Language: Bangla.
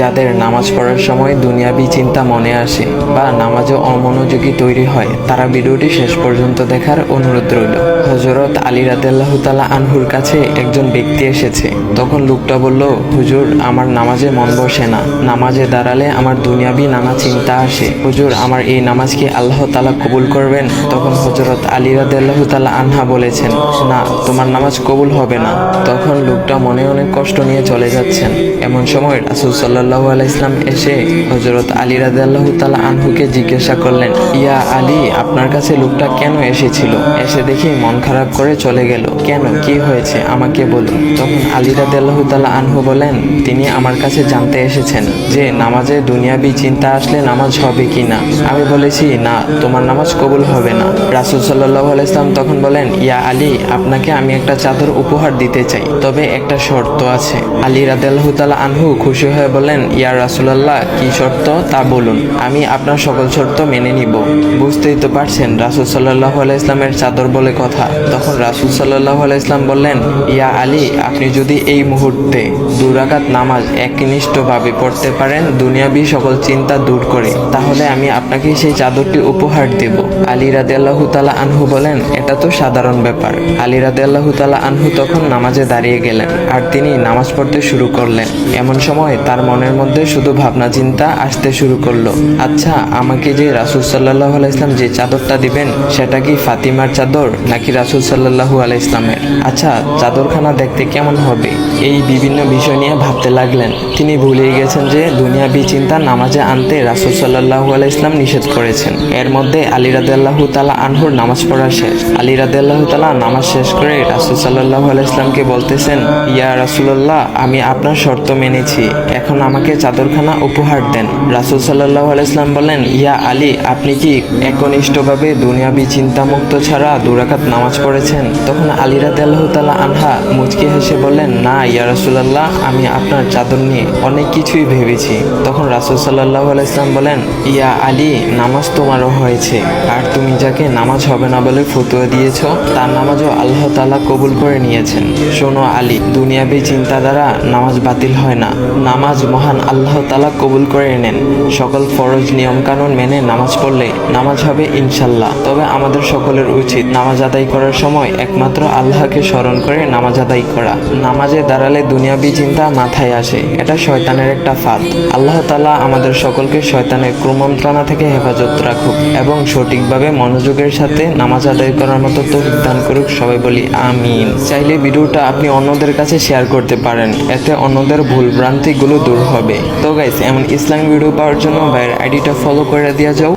যাদের নামাজ পড়ার সময় দুনিয়াবি চিন্তা মনে আসে বা নামাজে অমনোযোগী তৈরি হয়, তারা ভিডিওটি শেষ পর্যন্ত দেখার অনুরোধ রইল। হযরত আলী রাদিয়াল্লাহু তাআলা আনহুর কাছে একজন ব্যক্তি এসেছে। তখন লোকটা বলল, হুজুর, আমার নামাজে মন বসে না। নামাজে দাঁড়ালে আমার দুনিয়াবি নানা চিন্তা আসে। হুজুর, আমার এই নামাজ কি আল্লাহ তাআলা কবুল করবেন? তখন হযরত আলী রাদিয়াল্লাহু তাআলা আনহা বলেছেন, না, তোমার নামাজ কবুল হবে না। তখন লোকটা মনে অনেক কষ্ট নিয়ে চলে যাচ্ছেন। এমন সময় রাসূল সাল্লাল্লাহু আলাইহি ওয়াসাল্লাম এসে হযরত আলী রাদিয়াল্লাহু তাআলা আনহুকে জিজ্ঞাসা করলেন, ইয়া আলী, আপনার কাছে লোকটা কেন এসেছিল? এসে দেখি মন খারাপ করে চলে গেল। কেন, কি হয়েছে আমাকে বলুন। তখন আলী রাদিয়াল্লাহু তাআলা আনহু বলেন, তিনি আমার কাছে জানতে এসেছেন যে নামাজে দুনিয়াবি চিন্তা আসলে নামাজ হবে কি না। আমি বলেছি, না, তোমার নামাজ কবুল হবে না। রাসূল সাল্লাল্লাহু আলাইহি ওয়াসাল্লাম তখন বলেন, ইয়া আলী, আপনাকে আমি একটা চাদর উপহার দিতে চাই, তবে একটা শর্ত আছে। আলী রাদিয়াল্লাহু তাআলা আনহু খুশি হয়ে বলেন, ইয়া রাসূলুল্লাহ, কি শর্ত তা বলুন, আমি আপনার সকল শর্ত মেনে নিব। বুঝতেই তো পারছেন রাসূল সাল্লাল্লাহু আলাইহি ওয়াসাল্লামের চাদর বলে কথা। তখন রাসূল সাল্লাল্লাহু আলাইহি ওয়াসাল্লাম বললেন, ইয়া আলী, আপনি যদি এই মুহূর্তে 2 রাকাত নামাজ একনিষ্ঠভাবে পড়তে পারেন দুনিয়াবি সকল চিন্তা দূর করে, তাহলে আমি আপনাকে সেই চাদরটি উপহার দেব। আলী রাদিয়াল্লাহু তাআলা আনহু বলেন, এটা তো সাধারণ ব্যাপার। আলী রাদিয়াল্লাহু তাআলা আনহু তখন নামাজে দাঁড়িয়ে গেলেন আর তিনি নামাজ পড়তে শুরু করলেন। এমন সময় তার মনের মধ্যে শুধু ভাবনা চিন্তা আসতে শুরু করলো, আচ্ছা, আমাকে যে রাসূল সাল্লাল্লাহু আলাইহি ওয়াসাল্লাম যে চাদরটা দিবেন, সেটা কি ফাতিমার চাদর নাকি রাসূল সাল্লাল্লাহু আলাইহি ওয়াসাল্লামের? আচ্ছা, চাদরখানা দেখতে কেমন হবে? এই বিভিন্ন বিষয় নিয়ে ভাবতে লাগলেন। তিনি ভুলেই গেছেন যে দুনিয়াবি চিন্তা নামাজে আনতে রাসূল সাল্লাল্লাহু আলাইহি ওয়াসাল্লাম নিষেধ করেছেন। এর মধ্যে আলী রাদিয়াল্লাহু তাআলা আনহুর নামাজ পড়া শেষ। আলী রাদিয়াল্লাহু তাআলা নামাজ শেষ করে রাসূল সাল্লাল্লাহু আলাইহি ওয়াসাল্লামকে বলতেছেন, ইয়া রাসূলুল্লাহ, আমি আপনার শর্ত মেনেছি, এখন আমাকে চাদরখানা উপহার দেন। রাসূল সাল্লাল্লাহু আলাইহি ওয়াসাল্লাম বলেন, ইয়া আলী, আপনি কি একনিষ্ঠভাবে দুনিয়াবি চিন্তামুক্ত ছাড়া 2 রাকাত নামাজ পড়েছেন? তখন আলী রাদিয়াল্লাহু তাআলা আনহা মুচকি হেসে বললেন, না ইয়া রাসূলুল্লাহ, আমি আপনার চাদর নিয়ে অনেক কিছুই ভেবেছি। তখন রাসূল সাল্লাল্লাহু আলাইহি ওয়াসাল্লাম বলেন, ইয়া আলী, নামাজ তোমারও হয়েছে, আর তুমি যাকে নামাজ হবে না বলে ফতোয়া দিয়েছো, তার নামাজও আল্লাহ তাআলা কবুল করে নিয়েছেন। শোনো আলী, দুনিয়াবি চিন্তা দ্বারা নামাজ বাতিল হয় না, নামাজ মহান আল্লাহ তাআলা কবুল করে নেন। সকল ফরজ নিয়ম কানুন মেনে নামাজ পড়লে নামাজ হবে ইনশাল্লাহ। তবে আমাদের সকলের উচিত নামাজ আদায় করার সময় একমাত্র আল্লাহকে স্মরণ করে নামাজ আদায় করা। নামাজে দাঁড়ালে দুনিয়াবি চিন্তা মাথায় আসে, এটা শয়তানের একটা ফাঁদ। আল্লাহ তাআলা আমাদের সকলকে শয়তানের কুমন্ত্রণা থেকে হেফাজত রাখুক এবং সঠিকভাবে মনোযোগের সাথে নামাজ আদায় করার মতো তৌফিক দান করুক। সবাই বলি আমিন। চাইলে ভিডিওটা আপনি অন্যদের কাছে শেয়ার করতে পারেন, এতে অন্যদের ভুল ভ্রান্তিগুলো দূর হবে। তো গাইস, এমন ইসলামিক ভিডিও পাওয়ার জন্য ভাইয়ের আইডিটা ফলো করে দেওয়া যাও।